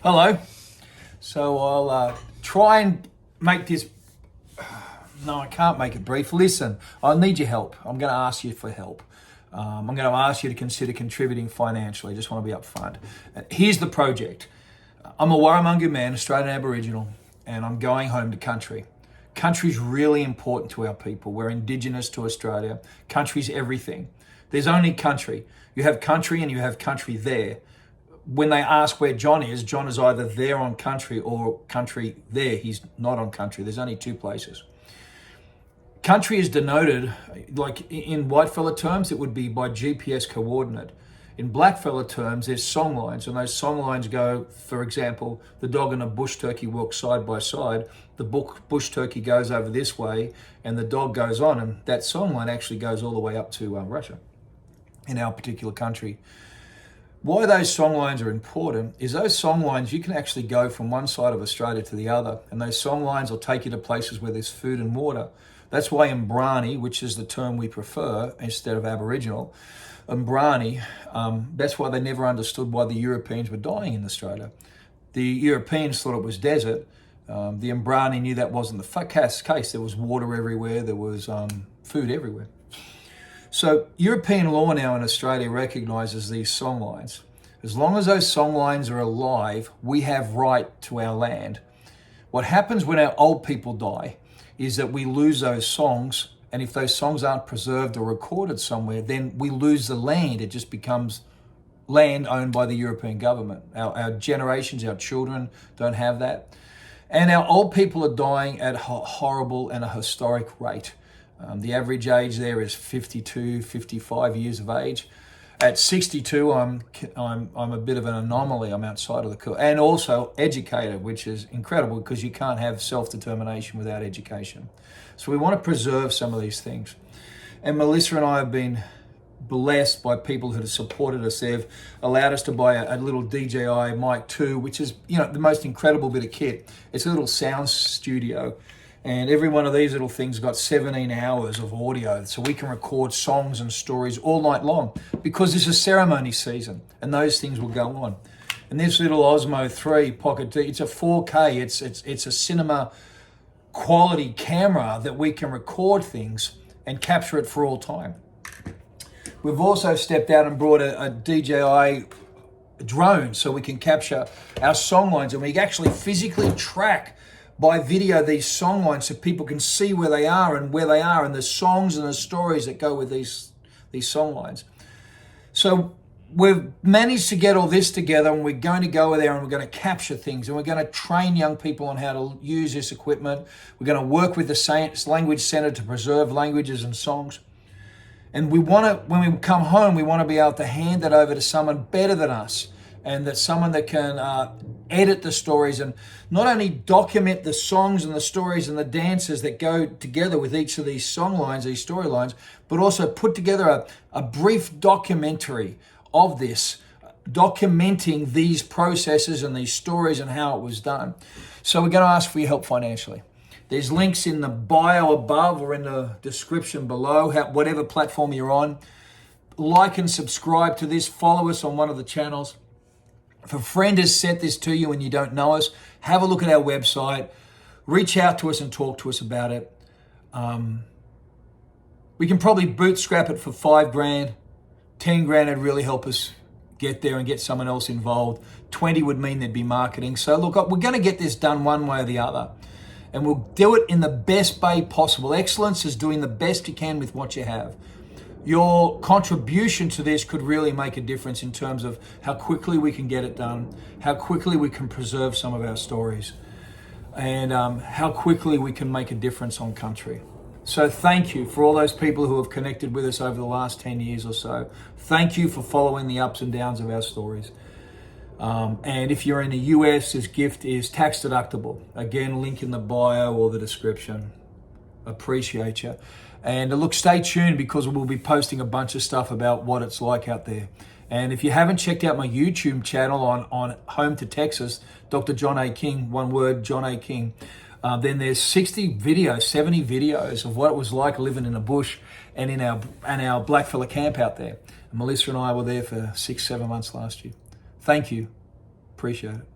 Hello. So I'll try and make this. No, I can't make it brief. Listen, I need your help. I'm going to ask you for help. I'm going to ask you to consider contributing financially. I just want to be upfront. Here's the project. I'm a Warumungu man, Australian Aboriginal, and I'm going home to country. Country's really important to our people. We're indigenous to Australia. Country's everything. There's only country. You have country and you have country there. When they ask where John is either there on country or country there. He's not on country. There's only two places. Country is denoted, like in whitefella terms, it would be by GPS coordinate. In blackfella terms, there's songlines, and those songlines go, for example, the dog and a bush turkey walk side by side. The bush turkey goes over this way, and the dog goes on, and that songline actually goes all the way up to Russia, in our particular country. Why those songlines are important is those songlines, you can actually go from one side of Australia to the other, and those songlines will take you to places where there's food and water. That's why Mbrani, which is the term we prefer instead of Aboriginal, Mbrani, that's why they never understood why the Europeans were dying in Australia. The Europeans thought it was desert. The Mbrani knew that wasn't the case. There was water everywhere. There was food everywhere. So European law now in Australia recognises these songlines. As long as those songlines are alive, we have right to our land. What happens when our old people die is that we lose those songs, and if those songs aren't preserved or recorded somewhere, then we lose the land. It just becomes land owned by the European government. Our generations, our children don't have that. And our old people are dying at a horrible and a historic rate. The average age there is 52, 55 years of age. At 62, I'm a bit of an anomaly. I'm outside of the curve. And also educated, which is incredible because you can't have self-determination without education. So we want to preserve some of these things. And Melissa and I have been blessed by people who have supported us. They've allowed us to buy a little DJI Mic 2, which is, the most incredible bit of kit. It's a little sound studio. And every one of these little things got 17 hours of audio, so we can record songs and stories all night long because this is ceremony season and those things will go on. And this little Osmo 3 Pocket D, it's a 4K, it's a cinema quality camera that we can record things and capture it for all time. We've also stepped out and brought a DJI drone so we can capture our songlines and we actually physically track by video these songlines so people can see where they are and the songs and the stories that go with these songlines. So we've managed to get all this together and we're going to go there and we're going to capture things and we're going to train young people on how to use this equipment. We're going to work with the Language Centre to preserve languages and songs. And we want to, when we come home, we want to be able to hand that over to someone better than us, and that someone that can edit the stories and not only document the songs and the stories and the dances that go together with each of these songlines, these storylines, but also put together a brief documentary of this, documenting these processes and these stories and how it was done. So we're going to ask for your help financially. There's links in the bio above or in the description below, whatever platform you're on. Like and subscribe to this. Follow us on one of the channels. If a friend has sent this to you and you don't know us, have a look at our website. Reach out to us and talk to us about it. We can probably bootstrap it for $5,000. $10,000 would really help us get there and get someone else involved. 20 would mean there'd be marketing. So look, we're going to get this done one way or the other. And we'll do it in the best way possible. Excellence is doing the best you can with what you have. Your contribution to this could really make a difference in terms of how quickly we can get it done, how quickly we can preserve some of our stories, and how quickly we can make a difference on country. So thank you for all those people who have connected with us over the last 10 years or so. Thank you for following the ups and downs of our stories. And if you're in the US, this gift is tax deductible. Again, link in the bio or the description. Appreciate you. And look, stay tuned because we'll be posting a bunch of stuff about what it's like out there. And if you haven't checked out my YouTube channel on Home to Texas, Dr. John A. King, one word, John A. King, then there's 60 videos, 70 videos of what it was like living in the bush and in our blackfella camp out there. And Melissa and I were there for 6-7 months last year. Thank you. Appreciate it.